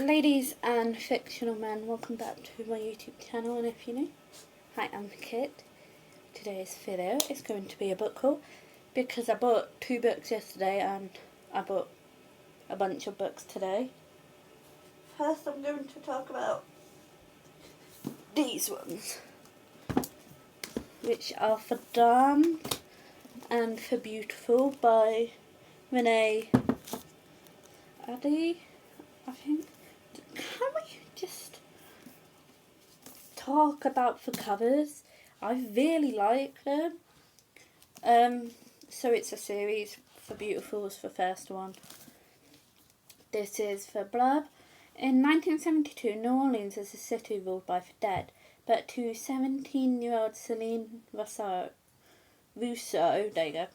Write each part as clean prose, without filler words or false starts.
Ladies and fictional men, welcome back to my YouTube channel, and if you're new, hi, I'm Kit. Today's video is going to be a book haul because I bought 2 books yesterday and I bought a bunch of books today. First I'm going to talk about these ones, which are For Damned and For Beautiful by Renee Addy, I think. Can we just talk about the covers? I really like them. So it's a series. For Beautiful is the first one. This is the blurb. In 1972, New Orleans is a city ruled by the dead, but to 17-year-old Celine Rousseau, there you go,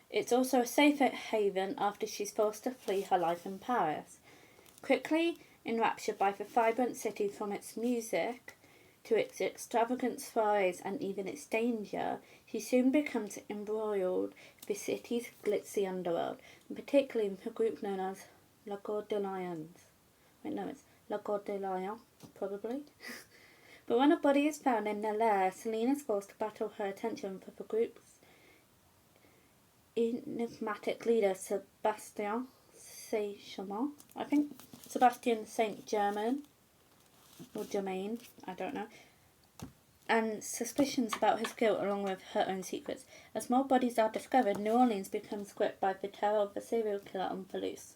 it's also a safe haven after she's forced to flee her life in Paris. Quickly enraptured by the vibrant city, from its music to its extravagant soirees and even its danger, she soon becomes embroiled with the city's glitzy underworld, and particularly with a group known as La Garde des Lions. Wait, no, it's La Garde des Lions, probably. But when a body is found in their lair, Celine is forced to battle her attention for the group's enigmatic leader, Sebastian Saint-Germain, I think. Sebastian Saint-Germain, or Germain, I don't know. And suspicions about his guilt along with her own secrets. As more bodies are discovered, New Orleans becomes gripped by the terror of a serial killer on the loose.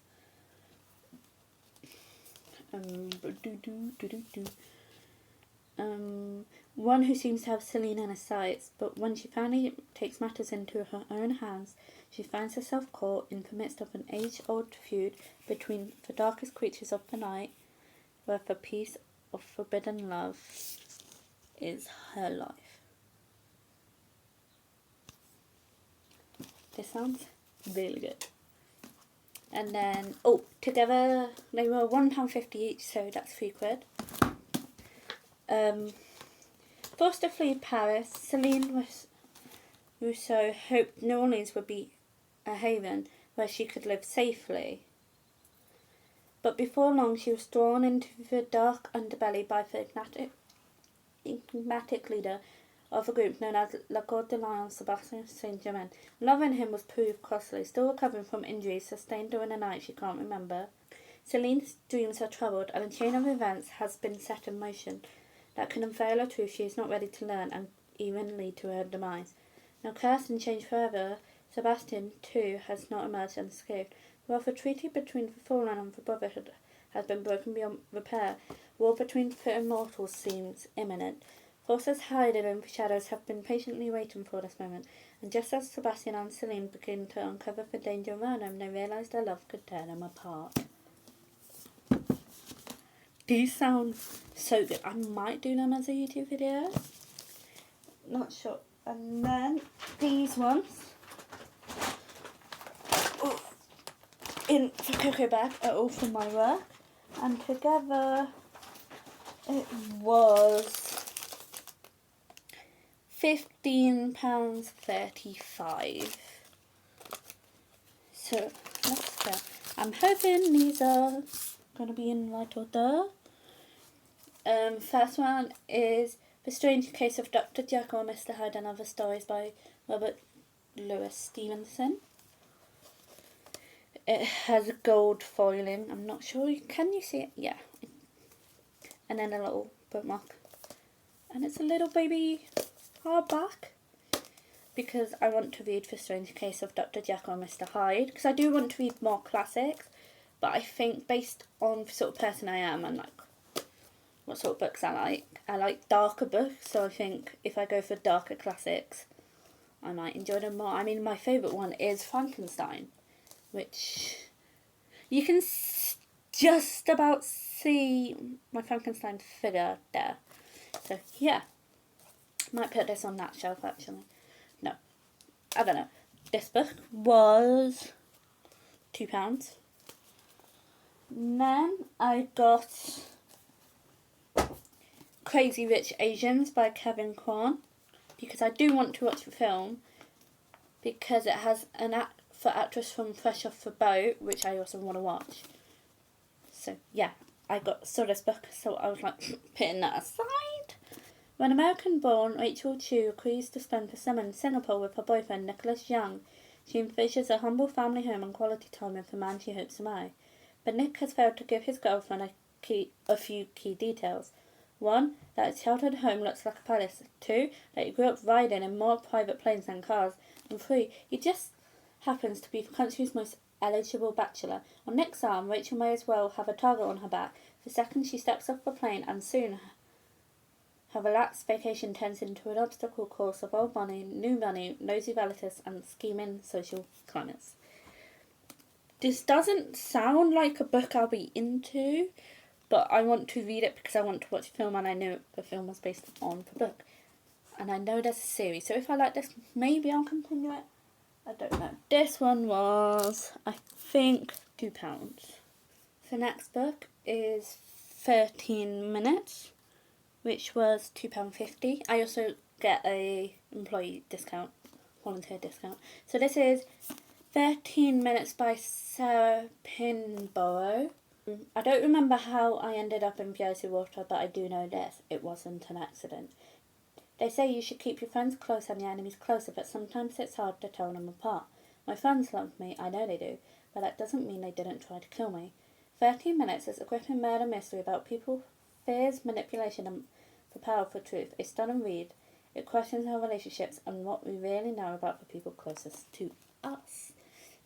One who seems to have Celine in his sights, but when she finally takes matters into her own hands, she finds herself caught in the midst of an age-old feud between the darkest creatures of the night, where the piece of forbidden love is her life. This sounds really good. And then, together they were £1.50 each, so that's £3. Forced to flee Paris, Celine Rousseau hoped New Orleans would be a haven where she could live safely. But before long she was drawn into the dark underbelly by the enigmatic leader of a group known as La Garde des Lions, Sebastian Saint-Germain. Loving him was proved costly. Still recovering from injuries sustained during a night she can't remember, Celine's dreams are troubled, and a chain of events has been set in motion that can unveil a truth she is not ready to learn and even lead to her demise. Now cursed and changed forever, Sebastian, too, has not emerged unscathed. While the treaty between the fallen and the Brotherhood has been broken beyond repair, war between the immortals seems imminent. Forces hiding in the shadows have been patiently waiting for this moment, and just as Sebastian and Celine begin to uncover the danger around them, they realise their love could tear them apart. These sound so good. I might do them as a YouTube video. Not sure. And then these ones in the cocoa bag are all from my work, and together it was £15.35. So let's go. I'm hoping these are going to be in right order. First one is The Strange Case of Dr. Jekyll and Mr. Hyde and Other Stories by Robert Louis Stevenson. It has a gold foiling. I'm not sure. Can you see it? Yeah. And then a little bookmark. And it's a little baby hardback, because I want to read The Strange Case of Dr. Jekyll and Mr. Hyde, because I do want to read more classics, but I think based on the sort of person I am and like what sort of books I like darker books, so I think if I go for darker classics I might enjoy them more. I mean, my favourite one is Frankenstein, which you can just about see my Frankenstein figure there. So yeah, might put this on that shelf actually. No, I don't know. This book was £2. Then I got Crazy Rich Asians by Kevin Kwan, because I do want to watch the film, because it has an for actress from Fresh Off the Boat, which I also want to watch. So yeah, I saw this book, so I was like, putting that aside. When American-born Rachel Chu agrees to spend the summer in Singapore with her boyfriend Nicholas Young, she envisions a humble family home and quality time with the man she hopes to marry. But Nick has failed to give his girlfriend a few key details. 1. That his childhood home looks like a palace. 2. That he grew up riding in more private planes than cars. And 3. He just happens to be the country's most eligible bachelor. On Nick's arm, Rachel may as well have a target on her back the second she steps off the plane, and soon her relaxed vacation turns into an obstacle course of old money, nosy relatives, and scheming social climates. This doesn't sound like a book I'll be into, but I want to read it because I want to watch the film, and I know the film was based on the book. And I know there's a series, so if I like this, maybe I'll continue it. I don't know. This one was, I think, £2. The next book is 13 Minutes, which was £2.50. I also get a employee discount, volunteer discount. So this is 13 Minutes by Sarah Pinborough. I don't remember how I ended up in Jersey water, but I do know this. It wasn't an accident. They say you should keep your friends close and your enemies closer, but sometimes it's hard to tell them apart. My friends love me, I know they do, but that doesn't mean they didn't try to kill me. 13 Minutes is a gripping murder mystery about people, fears, manipulation, and the power for truth. A stunning read. It questions our relationships and what we really know about the people closest to us.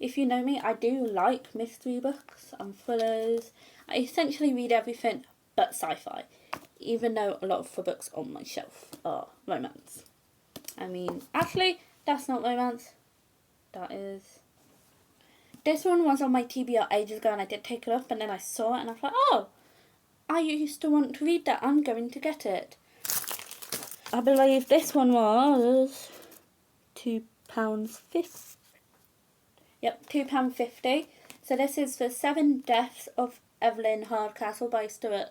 If you know me, I do like mystery books and thrillers. I essentially read everything but sci-fi, even though a lot of the books on my shelf are romance. I mean, actually, that's not romance. That is... This one was on my TBR ages ago, and I did take it up, and then I saw it, and I thought, oh, I used to want to read that. I'm going to get it. I believe this one was £2.50. Yep, £2.50. So this is The 7 Deaths of Evelyn Hardcastle by Stuart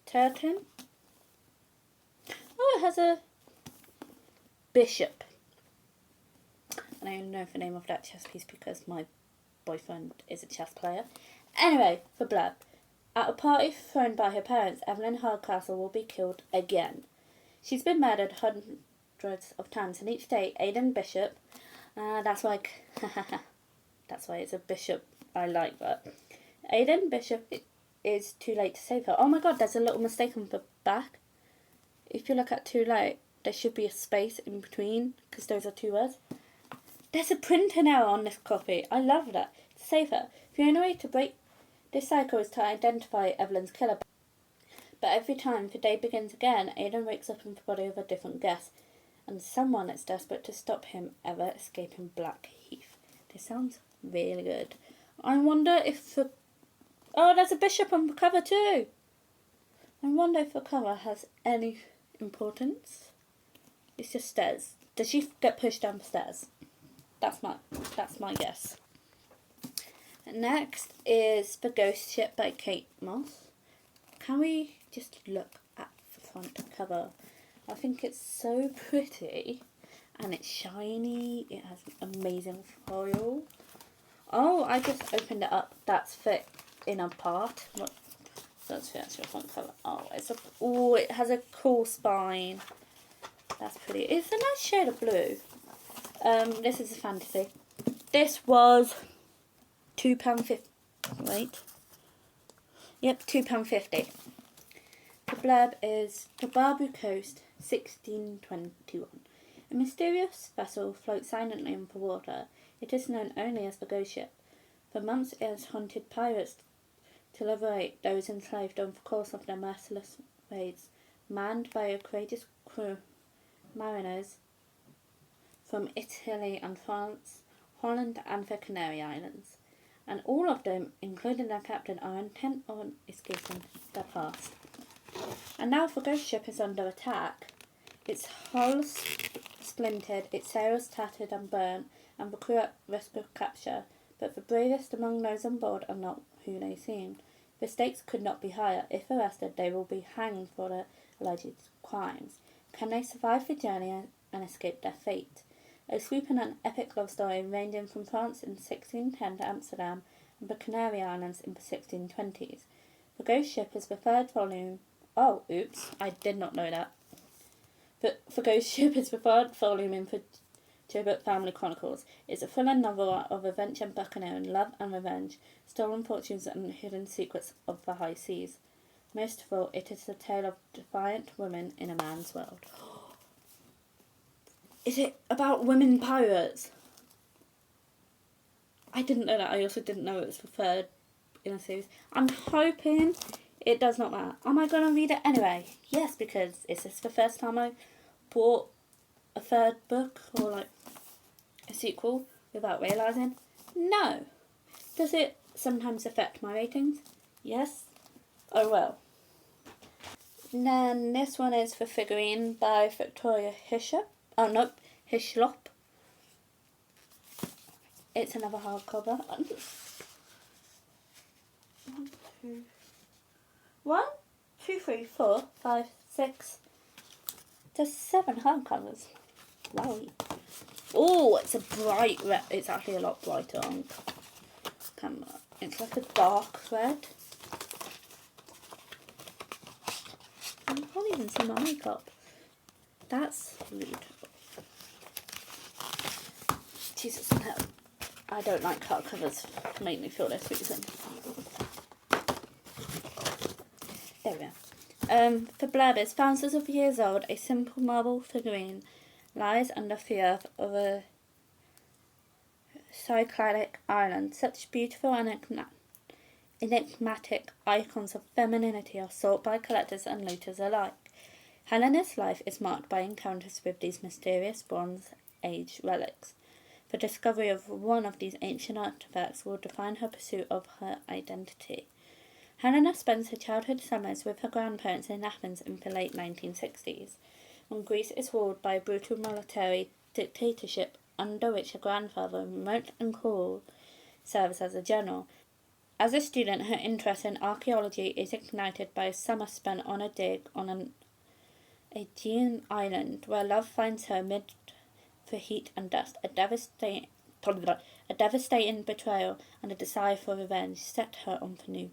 Turton. Oh, it has a bishop. And I don't know the name of that chess piece because my boyfriend is a chess player. Anyway, the blurb. At a party thrown by her parents, Evelyn Hardcastle will be killed again. She's been murdered hundreds of times, and each day Aidan Bishop, that's why it's a bishop, I like that. Aidan Bishop is too late to save her. Oh my god, there's a little mistake on the back. If you look at too late, there should be a space in between, because those are 2 words. There's a printing error on this copy. I love that. To save her. The only way to break this cycle is to identify Evelyn's killer. But every time the day begins again, Aidan wakes up in the body of a different guest, and someone is desperate to stop him ever escaping Blackheath. This sounds really good. I wonder if the... Oh, there's a bishop on the cover too! I wonder if the cover has any importance. It's just stairs. Does she get pushed down the stairs? That's my guess. Next is The Ghost Ship by Kate Moss. Can we just look at the front cover? I think it's so pretty, and it's shiny. It has amazing foil. Oh, I just opened it up. That's the inner part. What? That's the actual front cover. Oh, it has a cool spine. That's pretty. It's a nice shade of blue. This is a fantasy. This was £2.50. Wait. Yep, £2.50. The blurb is, the Barbu Coast, 1621. A mysterious vessel floats silently on the water. It is known only as the Ghost Ship. For months it has hunted pirates to liberate those enslaved over the course of their merciless raids, manned by a courageous crew, mariners from Italy and France, Holland and the Canary Islands, and all of them, including their captain, are intent on escaping their past. And now the Ghost Ship is under attack. Its hull splintered, its sails tattered and burnt, and the crew at risk of capture, but the bravest among those on board are not who they seem. The stakes could not be higher. If arrested, they will be hanged for their alleged crimes. Can they survive the journey and escape their fate? A sweeping and epic love story ranging from France in 1610 to Amsterdam on the Canary Islands in the 1620s. The Ghost Ship is the third volume. Oh, oops, I did not know that. The Ghost Ship is the third volume in the Gilbert Family Chronicles. It's a thriller novel of adventure, buccaneering, love and revenge, stolen fortunes and hidden secrets of the high seas. Most of all, it is the tale of defiant women in a man's world. Is it about women pirates? I didn't know that. I also didn't know it was the third in a series. I'm hoping it does not matter. Am I going to read it anyway? Yes, because is this the first time I bought a third book or like a sequel without realising? No. Does it sometimes affect my ratings? Yes. Oh well. And then this one is The Figurine by Victoria Hislop. It's another hardcover. One, two, three, four, five, six. There's 7 hardcovers. Wow. Oh, it's a bright red. It's actually a lot brighter on camera. It's like a dark red. I can't even see my makeup. That's rude. Jesus, no. I don't like hardcovers, mainly for this reason. There we are. The blurb is, thousands of years old, a simple marble figurine lies under the earth of a cycladic island. Such beautiful and enigmatic icons of femininity are sought by collectors and looters alike. Helena's life is marked by encounters with these mysterious Bronze Age relics. The discovery of one of these ancient artifacts will define her pursuit of her identity. Helena spends her childhood summers with her grandparents in Athens in the late 1960s, when Greece is ruled by a brutal military dictatorship under which her grandfather, remote and cruel, serves as a general. As a student, her interest in archaeology is ignited by a summer spent on a dig on an Aegean island, where love finds her amid the heat and dust. A devastating betrayal and a desire for revenge set her on a new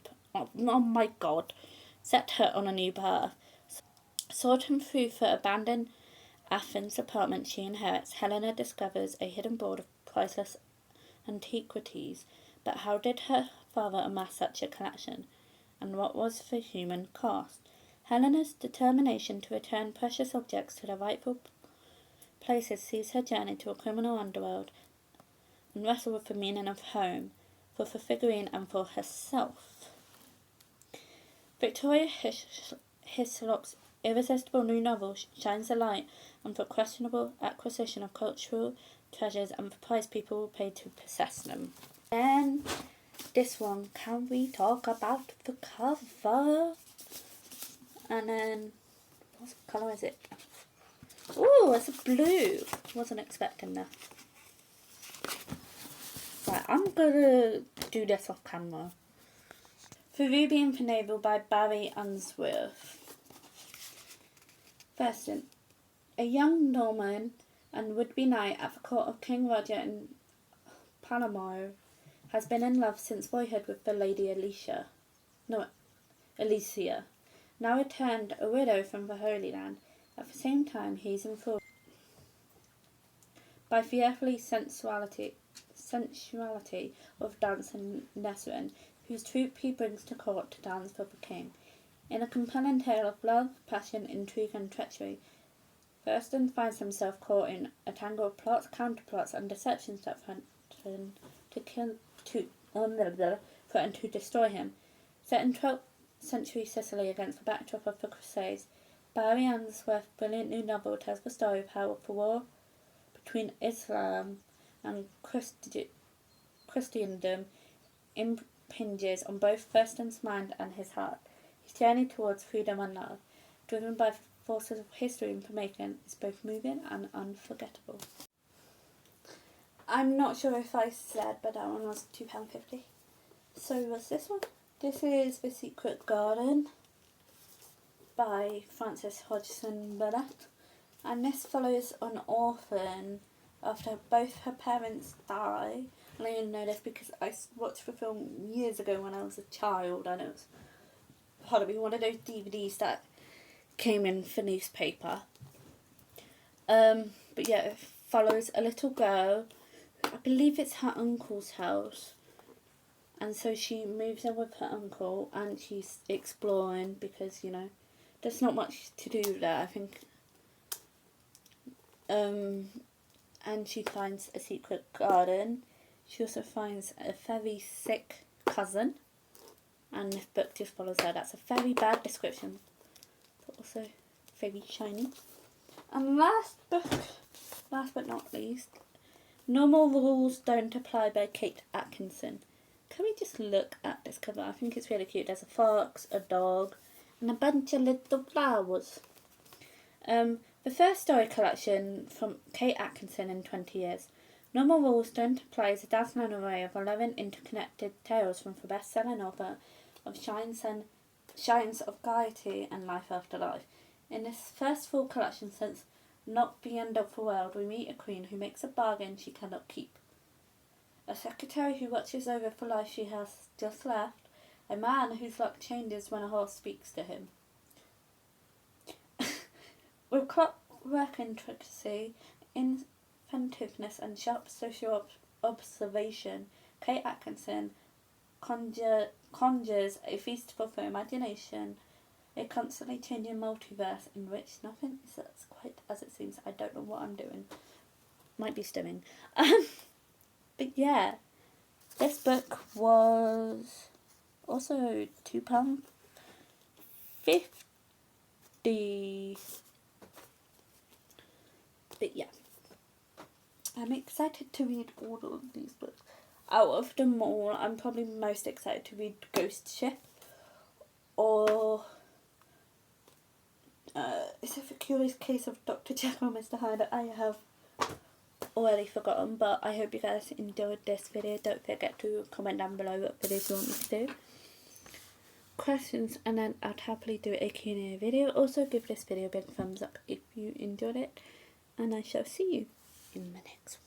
path. Sorting through the abandoned Athens apartment she inherits, Helena discovers a hidden hoard of priceless antiquities. But how did her father amass such a collection, and what was the human cost? Helena's determination to return precious objects to their rightful places sees her journey to a criminal underworld and wrestle with the meaning of home, for the figurine and for herself. Victoria Hislop's irresistible new novel shines a light on the questionable acquisition of cultural treasures and the price people will pay to possess them. And this one, can we talk about the cover? And then, what colour is it? Ooh, it's a blue. Wasn't expecting that. Right, I'm gonna do this off camera. The Ruby and the Navel by Barry Unsworth. First, a young Norman and would-be knight at the court of King Roger in Palermo has been in love since boyhood with the Lady Alicia, now returned a widow from the Holy Land. At the same time, he is enthralled by the earthly sensuality of Dance and Nesrin, whose troupe he brings to court to dance for the king. In a compelling tale of love, passion, intrigue and treachery, Thurston finds himself caught in a tangle of plots, counterplots and deceptions that threaten to destroy him. Set in 12th century Sicily against the backdrop of the Crusades, Barry Unsworth's brilliant new novel tells the story of how the war between Islam and Christendom impinges on both Thurston's mind and his heart. His journey towards freedom and love, driven by the forces of history and information, is both moving and unforgettable. I'm not sure if I said, but that one was £2.50. So was this one? This is The Secret Garden by Frances Hodgson Burnett, and this follows an orphan after both her parents die And I only know this because I watched the film years ago when I was a child, and it was probably one of those DVDs that came in for newspaper. But yeah, it follows a little girl. I believe it's her uncle's house. And so she moves in with her uncle and she's exploring because, you know, there's not much to do there, I think. And she finds a secret garden. She also finds a very sick cousin. And this book just follows her. That's a very bad description. But also very shiny. And last but not least, Normal Rules Don't Apply by Kate Atkinson. Can we just look at this cover? I think it's really cute. There's a fox, a dog, and a bunch of little flowers. The first story collection from Kate Atkinson in 20 years. Normal Rules Don't Apply is a dazzling array of 11 interconnected tales from the best-selling author of Shines of Gaiety and Life After Life. In this first full collection since Not the End of the World, we meet a queen who makes a bargain she cannot keep. A secretary who watches over the life she has just left. A man whose luck changes when a horse speaks to him. With clockwork intricacy, inventiveness and sharp social observation, Kate Atkinson conjures a feast for the imagination, a constantly changing multiverse in which nothing is quite as it seems. I don't know what I'm doing. Might be stimming. But yeah, this book was also £2.50. But yeah, I'm excited to read all of these books. Out of them all, I'm probably most excited to read Ghost Ship or is it The Curious Case of Dr. Jekyll and Mr. Hyde? I have already forgotten, but I hope you guys enjoyed this video. Don't forget to comment down below what videos you want me to do. Questions, and then I'd happily do a Q&A video. Also give this video a big thumbs up if you enjoyed it, and I shall see you in the next one.